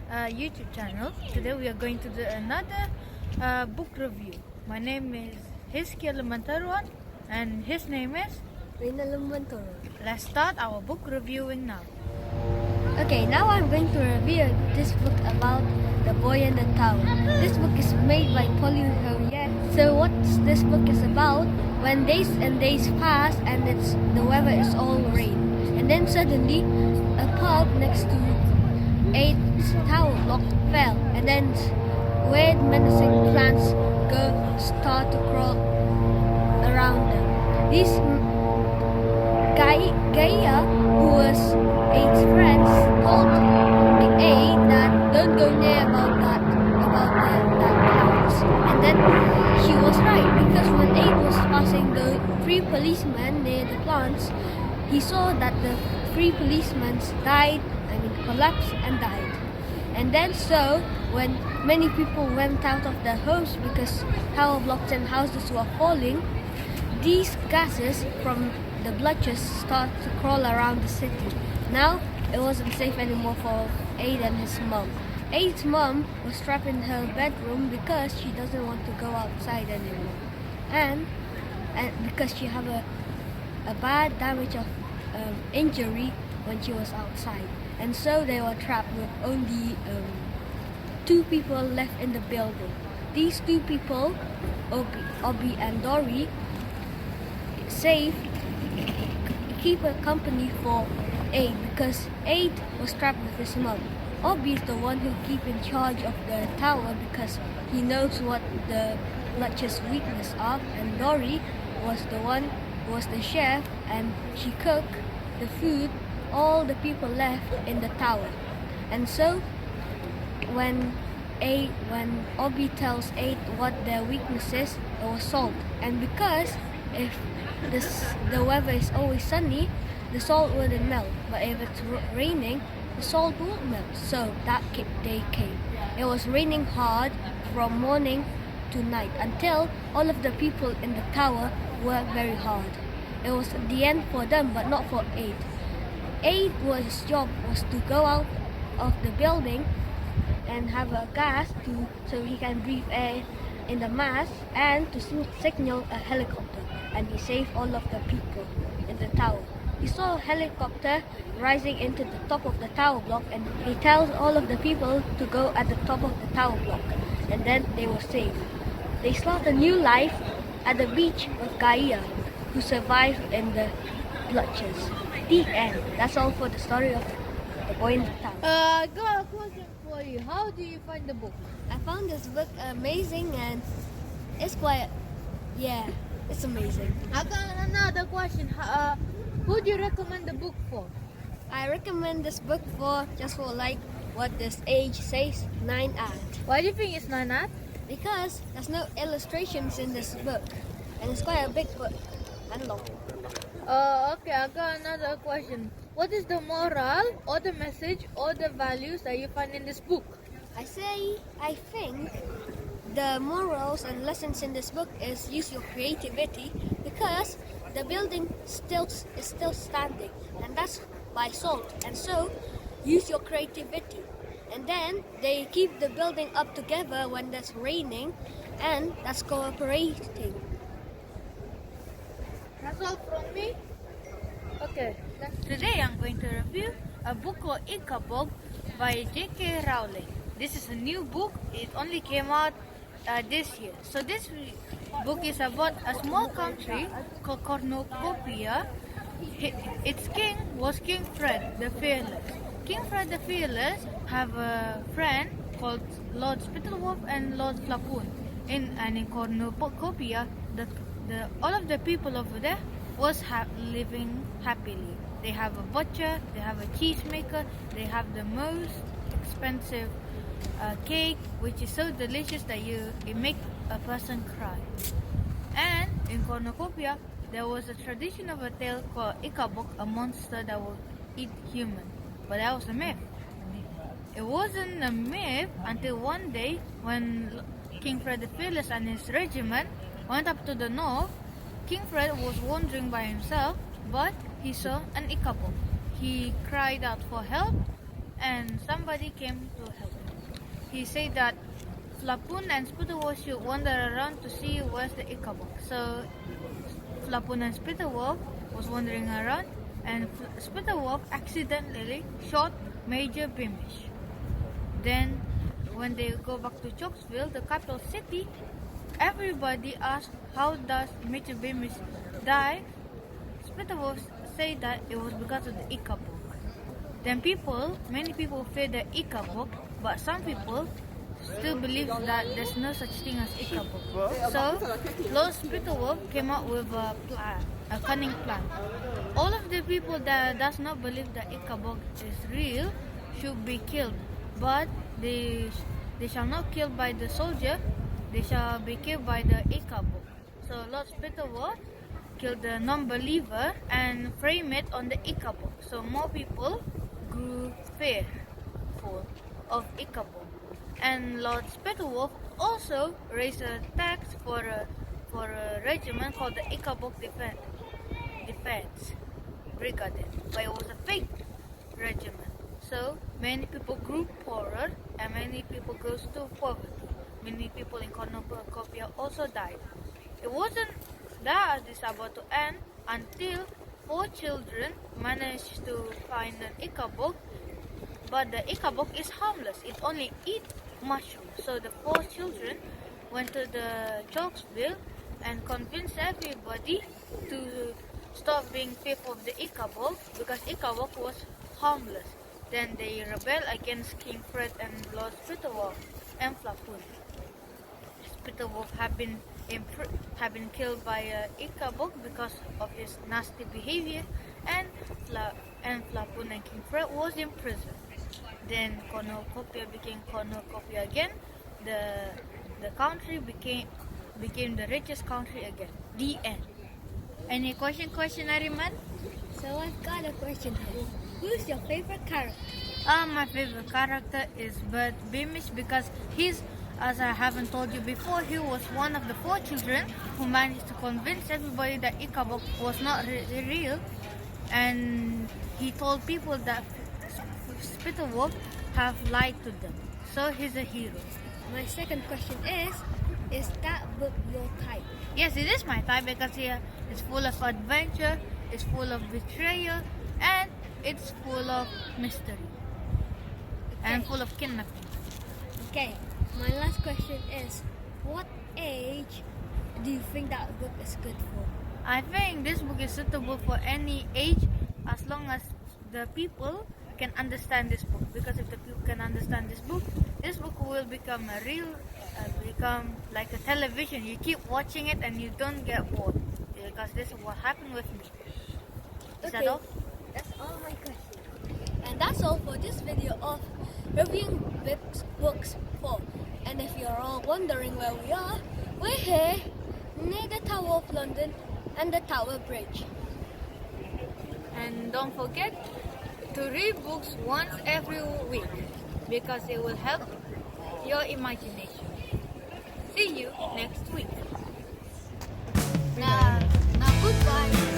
YouTube channel. Today we are going to do another book review. My name is Hiski Elementarwan and his name is Elementar. Let's start our book reviewing now. Okay, now I'm going to review this book about the boy in the tower. This book is made by Pauline Courier. So what this book is about, when days and days pass and the weather is all rain, and then suddenly a pub next to 8's tower block fell, and then weird menacing plants start to crawl around them. These Gaia, who was 8's friends, told A that don't go near about that plants. And then she was right, because when 8 was passing the 3 policemen near the plants, he saw that the 3 policemen collapsed and died. And then so, when many people went out of their homes because tower blocks and houses were falling, these gases from the blotches start to crawl around the city. Now, it wasn't safe anymore for Aid and his mom. Aid's mom was trapped in her bedroom because she doesn't want to go outside anymore. And because she had a bad damage of injury when she was outside. And so they were trapped with only 2 people left in the building. These 2 people, Obi and Dory, keep a company for Aid because Aid was trapped with his mom. Obi is the one who keep in charge of the tower because he knows what the Blotch's weakness are, and Dory was the one who was the chef, and she cooked the food all the people left in the tower. And so when Obi tells Aid what their weakness is, it was salt. And because if the weather is always sunny, the salt wouldn't melt. But if it's raining, the salt won't melt. So that day came. It was raining hard from morning to night until all of the people in the tower worked very hard. It was the end for them, but not for Aid. His job was to go out of the building and have a gas so he can breathe air in the mask, and to signal a helicopter. And he saved all of the people in the tower. He saw a helicopter rising into the top of the tower block, and he tells all of the people to go at the top of the tower block, and then they were saved. They start a new life at the beach with Gaia, who survived in the blotches. The end. That's all for the story of the boy in the tower. I got a question for you. How do you find the book? I found this book amazing, and it's it's amazing. I got another question. Who do you recommend the book for? I recommend this book for what this age says, 9 art. Why do you think it's 9 art? Because there's no illustrations in this book, and it's quite a big book and long. Okay, I got another question. What is the moral or the message or the values that you find in this book? I think the morals and lessons in this book is use your creativity, because the building is still standing, and that's by salt. And so use your creativity. And then they keep the building up together when there's raining, and that's cooperating. That's all from me. Okay. Today I'm going to review a book called Ickabog by J.K. Rowling. This is a new book. It only came out this year. So this book is about a small country called Cornucopia. Its king was King Fred the Fearless. King Fred the Fearless have a friend called Lord Spittlewolf and Lord Flapoon. In Cornucopia, all of the people over there was living happily. They have a butcher, they have a cheesemaker, they have the most expensive cake, which is so delicious that it makes a person cry. And in Cornucopia, there was a tradition of a tale called Ickabog, a monster that would eat humans. But that was a myth. It wasn't a myth until one day when King Fred the Fearless and his regiment went up to the north. King Fred was wandering by himself, but he saw an Ickabog. He cried out for help, and somebody came to help him. he said that Flapoon and Spittleworth should wander around to see where's the Ickabog. So Flapoon and Spittleworth was wandering around, and Spittleworth accidentally shot Major Beamish. Then, when they go back to Chalksville, the capital city, everybody asked, how does Major Beamish die? Spittleworth said that it was because of the Ickabog. Then many people fear the Ickabog, but some people still believe that there's no such thing as Ickabog. So, Lord Spittleworth came up with a cunning plan. All of the people that does not believe that Ickabog is real should be killed, but they shall not kill by the soldier, they shall be killed by the Ickabog. So Lord Spittleworth killed the non-believer and framed it on the Ickabog. So more people grew fearful of Ickabog. And Lord Spittleworth also raised a tax for a regiment called the Ickabog Defense Brigade, but it was a fake regiment. So many people grew poorer and many people goes to poverty. Many people in Cornucopia also died. It wasn't that this about to end until 4 children managed to find an Ickabog, but the Ickabog is harmless. It only eats mushrooms. So the 4 children went to the Chalksville and convinced everybody to stop being fearful of the Ickabog because Ickabog was harmless. Then they rebelled against King Fred and Lord Spittleworth and Flapoon. Spittleworth had been killed by Ickabog because of his nasty behavior, and Flapoon and King Fred was in prison. Then Cornucopia became Cornucopia again. The country became the richest country again. The end. Any question, Ariman? So I've got a question here. Who's your favorite character? My favorite character is Bert Beamish because he's, as I haven't told you before, he was one of the 4 children who managed to convince everybody that Ickabog was not real, and he told people that Spittleworth have lied to them. So he's a hero. My second question is that book your type? Yes, it is my type because it's full of adventure, it's full of betrayal, and it's full of mystery. And full of kidnapping. Okay, my last question is, what age do you think that book is good for? I think this book is suitable for any age as long as the people can understand this book. Because if the people can understand this book will become become like a television. You keep watching it and you don't get bored. Because this is what happened with me. Is that all? That's all my questions. And that's all for this video of reviewing books 4. And if you're all wondering where we are, we're here near the Tower of London and the Tower Bridge. And don't forget to read books once every week because it will help your imagination. See you next week. Now goodbye.